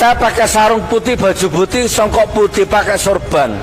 Saya pakai sarung putih, baju putih, songkok putih, pakai sorban,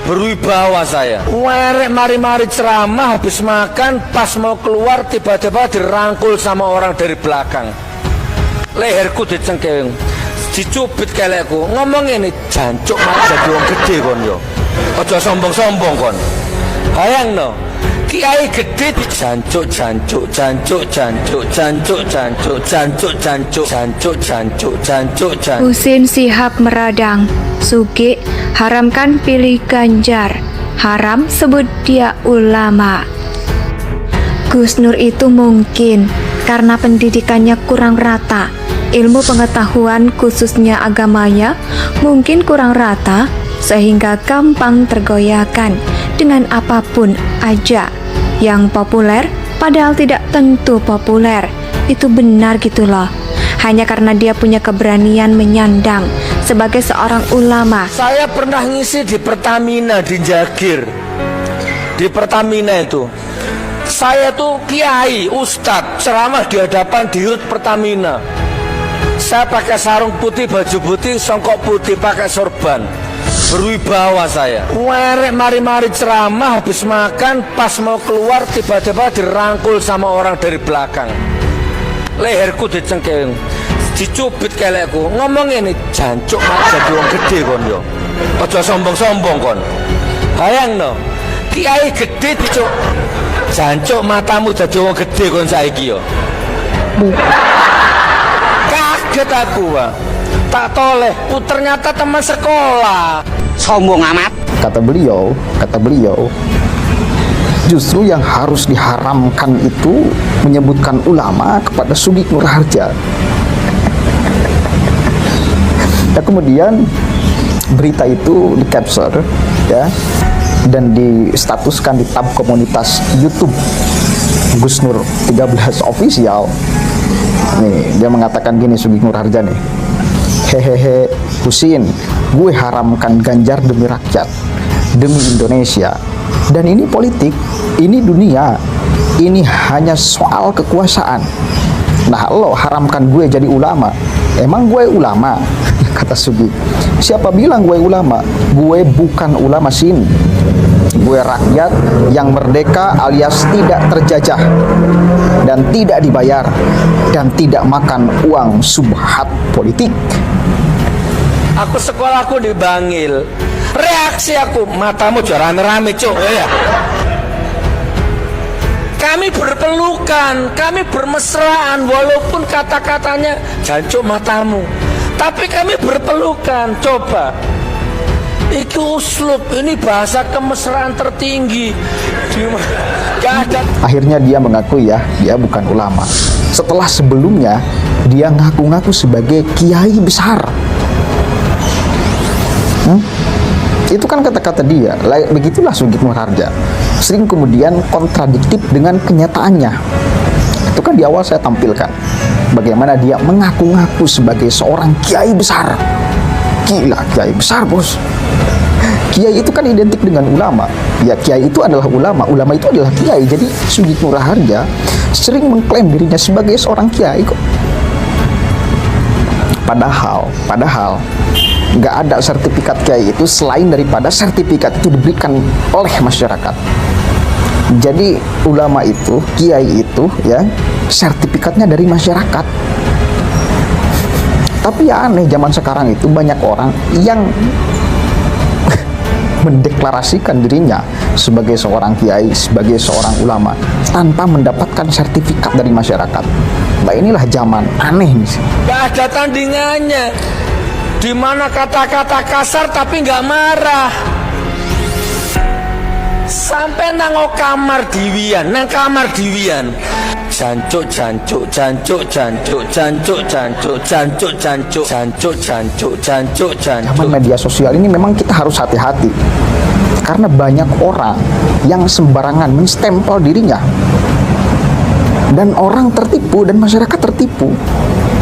berwibawa saya. Werek mari-mari ceramah, habis makan, pas mau keluar tiba-tiba dirangkul sama orang dari belakang. Leherku dicengkewing, dicubit kelekku. Ngomong ini, jancuk malah jadi wong gede kon yo. Ojo sombong-sombong kon. Bayang no, kiai gede jancuk jancuk jancuk jancuk jancuk jancuk jancuk jancuk jancuk jancuk jancuk jancuk. Husin Sihab meradang, Sugi haramkan pilih Ganjar, haram sebut dia ulama. Gus Nur itu mungkin karena pendidikannya kurang rata, ilmu pengetahuan khususnya agamanya mungkin kurang rata, sehingga gampang tergoyahkan dengan apapun aja. Yang populer padahal tidak tentu populer, itu benar gitu loh. Hanya karena dia punya keberanian menyandang sebagai seorang ulama. Saya pernah ngisi di Pertamina di Jagir. Di Pertamina itu saya tuh kiai, ustadz, ceramah di hadapan dirut Pertamina. Saya pakai sarung putih, baju putih, songkok putih, pakai sorban, berwibawa saya. Werek mari-mari ceramah, habis makan, pas mau keluar tiba-tiba dirangkul sama orang dari belakang. Leherku dicengkewing, dicubit kelekku. Ngomong ini, jancuk malah jadi wong gede kon yo. Ojo sombong-sombong kon. Bayang no, kiai gede dicuk, jancuk matamu jadi wong gede kon saiki yo. Kaget aku, Pak. Tak toleh, ternyata teman sekolah. Sombong amat. Kata beliau, justru yang harus diharamkan itu menyebutkan ulama kepada Sugik Nur Harja. Dan kemudian berita itu di capture ya, dan distatuskan di tab komunitas YouTube Gus Nur 13 official. Nih, dia mengatakan gini, Sugik Nur Harja nih. Hehehe, Husin, gue haramkan Ganjar demi rakyat, demi Indonesia. Dan ini politik, ini dunia, ini hanya soal kekuasaan. Nah, lo haramkan gue jadi ulama, emang gue ulama? Kata Sugi, siapa bilang gue ulama? Gue bukan ulama Sin. Gue rakyat yang merdeka alias tidak terjajah dan tidak dibayar dan tidak makan uang subhat politik. Aku sekolahku di Bangil. Reaksi aku, matamu juara rame-rame cok ya. Kami berpelukan, kami bermesraan, walaupun kata-katanya jancuk matamu, tapi kami berpelukan. Coba, iki uslub, ini bahasa kemesraan tertinggi. Gak ada. Akhirnya dia mengaku ya, dia bukan ulama. Setelah sebelumnya dia ngaku-ngaku sebagai kiai besar. Itu kan kata-kata dia. Begitulah Sugik Nur Harja, sering kemudian kontradiktif dengan kenyataannya. Itu kan di awal saya tampilkan bagaimana dia mengaku-ngaku sebagai seorang kiai besar. Gila, kiai besar bos. Kiai itu kan identik dengan ulama. Ya, kiai itu adalah ulama, ulama itu adalah kiai. Jadi Sugik Nur Harja sering mengklaim dirinya sebagai seorang kiai kok. Padahal nggak ada sertifikat kiai itu selain daripada sertifikat itu diberikan oleh masyarakat. Jadi ulama itu, kiai itu ya, sertifikatnya dari masyarakat. Tapi ya aneh, zaman sekarang itu banyak orang yang mendeklarasikan dirinya sebagai seorang kiai, sebagai seorang ulama tanpa mendapatkan sertifikat dari masyarakat. Nah, inilah zaman aneh nih. Gak ada tandingannya. Di mana kata-kata kasar tapi nggak marah. Sampai nang kamar diwian, jancuk jancuk jancuk jancuk jancuk jancuk jancuk jancuk jancuk jancuk jancuk jancuk. Zaman media sosial ini memang kita harus hati-hati karena banyak orang yang sembarangan menstempel dirinya dan orang tertipu dan masyarakat tertipu.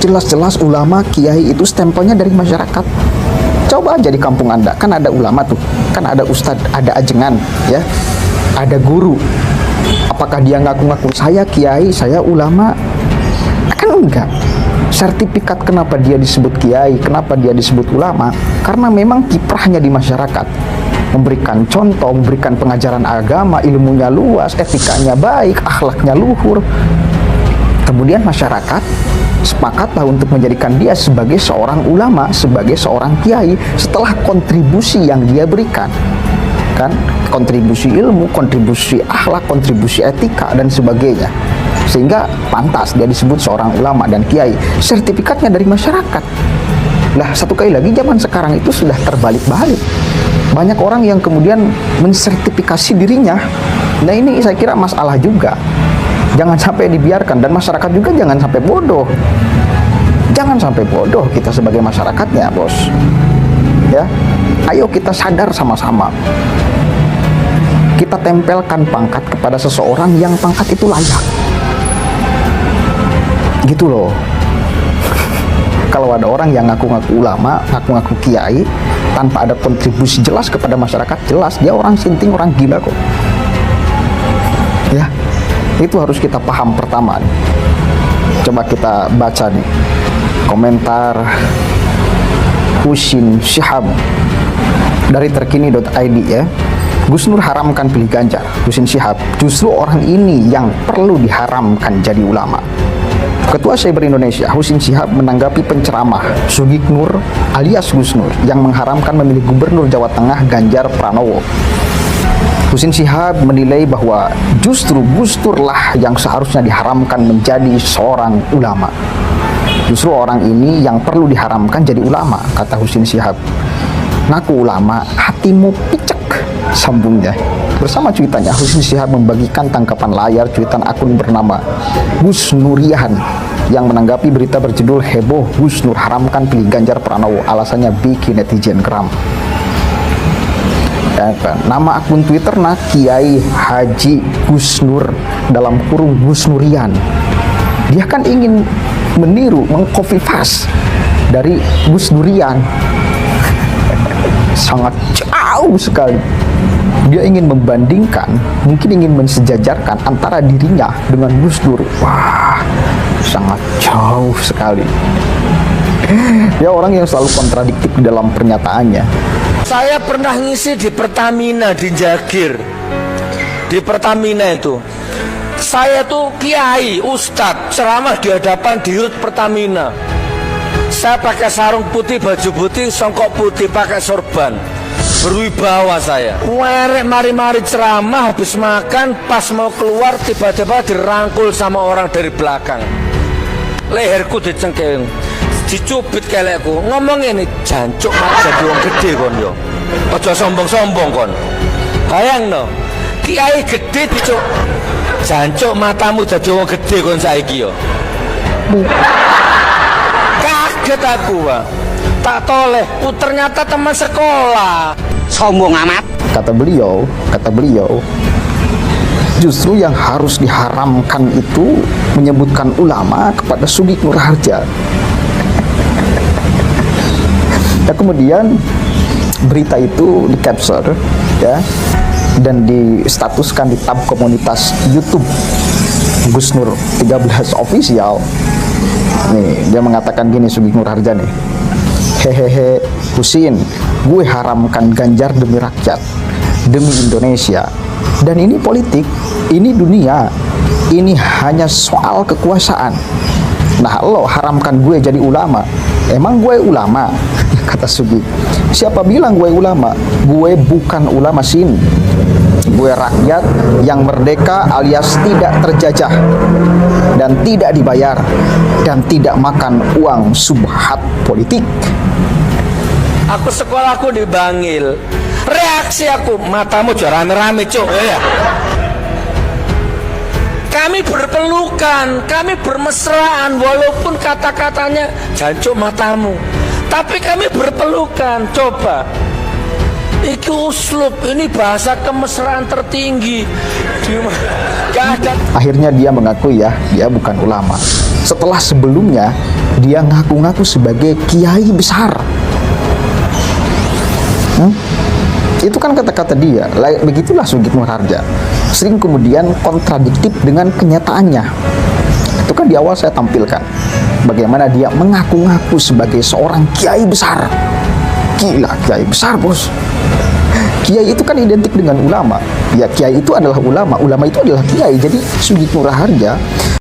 Jelas-jelas ulama, kiai itu stempelnya dari masyarakat. Coba aja di kampung Anda, kan ada ulama tuh, kan ada ustadz, ada ajengan, ya, ada guru. Apakah dia ngaku-ngaku saya kiai, saya ulama? Kan enggak. sertifikat kenapa dia disebut kiai, kenapa dia disebut ulama, karena memang kiprahnya di masyarakat, memberikan contoh, memberikan pengajaran agama, ilmunya luas, etikanya baik, akhlaknya luhur. Kemudian masyarakat sepakatlah untuk menjadikan dia sebagai seorang ulama, sebagai seorang kiai setelah kontribusi yang dia berikan, kan, kontribusi ilmu, kontribusi akhlak, kontribusi etika dan sebagainya, sehingga pantas dia disebut seorang ulama dan kiai. Sertifikatnya dari masyarakat. Lah, satu kali lagi zaman sekarang itu sudah terbalik-balik. Banyak orang yang kemudian mensertifikasi dirinya. Nah, ini saya kira masalah juga. Jangan sampai dibiarkan, dan masyarakat juga jangan sampai bodoh. Jangan sampai bodoh kita sebagai masyarakatnya, bos. Ya, ayo kita sadar sama-sama. Kita tempelkan pangkat kepada seseorang yang pangkat itu layak. Gitu loh. Kalau ada orang yang ngaku-ngaku ulama, ngaku-ngaku kiai, tanpa ada kontribusi jelas kepada masyarakat, jelas dia orang sinting, orang gila kok. Ya, itu harus kita paham pertama nih. Coba kita baca nih komentar Husin Syihab dari terkini.id ya. Gus Nur haramkan pilih Ganjar. Husin Syihab, justru orang ini yang perlu diharamkan jadi ulama. Ketua Cyber Indonesia Husin Syihab menanggapi penceramah Sugik Nur alias Gus Nur yang mengharamkan memilih Gubernur Jawa Tengah Ganjar Pranowo. Husin Syihab menilai bahwa justru Gus Nur lah yang seharusnya diharamkan menjadi seorang ulama. Justru orang ini yang perlu diharamkan jadi ulama, kata Husin Syihab. Ngaku ulama, hatimu picek, sambungnya. Bersama cuitannya, Husin Syihab membagikan tangkapan layar cuitan akun bernama Gus Nurian yang menanggapi berita berjudul heboh Gus Nur haramkan pilih Ganjar Pranowo, alasannya bikin netizen geram. Nama akun Twitter Kiai Haji Gus Nur dalam kurung Gus Nurian. Dia kan ingin meniru, mengcopy paste dari Gus Nurian. Sangat jauh sekali. Dia ingin membandingkan, mungkin ingin mensejajarkan antara dirinya dengan Gus Nur. Wah, sangat jauh sekali. Dia orang yang selalu kontradiktif dalam pernyataannya. Saya pernah ngisi di Pertamina di Jagir. Di Pertamina itu saya tuh kiai, ustadz, ceramah di hadapan dirut Pertamina. Saya pakai sarung putih, baju putih, songkok putih, pakai sorban, berwibawa saya. Werek mari-mari ceramah, habis makan, pas mau keluar tiba-tiba dirangkul sama orang dari belakang. Leherku dicengkeung, dicubit kelekku, ngomong ini jancuk mak jadi wong gede kon yo. Aja sombong-sombong kon. Bayang no, kiai gede dicuk. Jancuk matamu jadi wong gede kon saiki yo. Kaget aku, Pak. Tak toleh, ternyata teman sekolah. Sombong amat. Kata beliau, justru yang harus diharamkan itu menyebutkan ulama kepada Sugik Nur Harja. Nah, kemudian berita itu di capture ya, dan distatuskan di tab komunitas YouTube Gus Nur 13 official. Nih, dia mengatakan gini, Sugik Nur Harja nih. Hehehe, Husin, gue haramkan Ganjar demi rakyat, demi Indonesia. Dan ini politik, ini dunia, ini hanya soal kekuasaan. Nah, lo haramkan gue jadi ulama. Emang gue ulama? Kata Sugi. Siapa bilang gue ulama? Gue bukan ulama sin. Gue rakyat yang merdeka alias tidak terjajah dan tidak dibayar dan tidak makan uang subhat politik. Aku sekolahku di Bangil. Reaksi aku, matamu jangan rame-rame cok ya. Kami berpelukan, kami bermesraan, walaupun kata-katanya jancuk matamu, tapi kami berpelukan. Coba, iki uslub, ini bahasa kemesraan tertinggi. Gak ada. Akhirnya dia mengakui ya, dia bukan ulama. Setelah sebelumnya dia ngaku-ngaku sebagai kiai besar. Itu kan kata-kata dia. Begitulah Sugik Nur Harja. Sering kemudian kontradiktif dengan kenyataannya. Itu kan di awal saya tampilkan. bagaimana dia mengaku-ngaku sebagai seorang kiai besar. Gila, kiai besar bos. Kiai itu kan identik dengan ulama. Ya, kiai itu adalah ulama, ulama itu adalah kiai. Jadi Sugito Raharja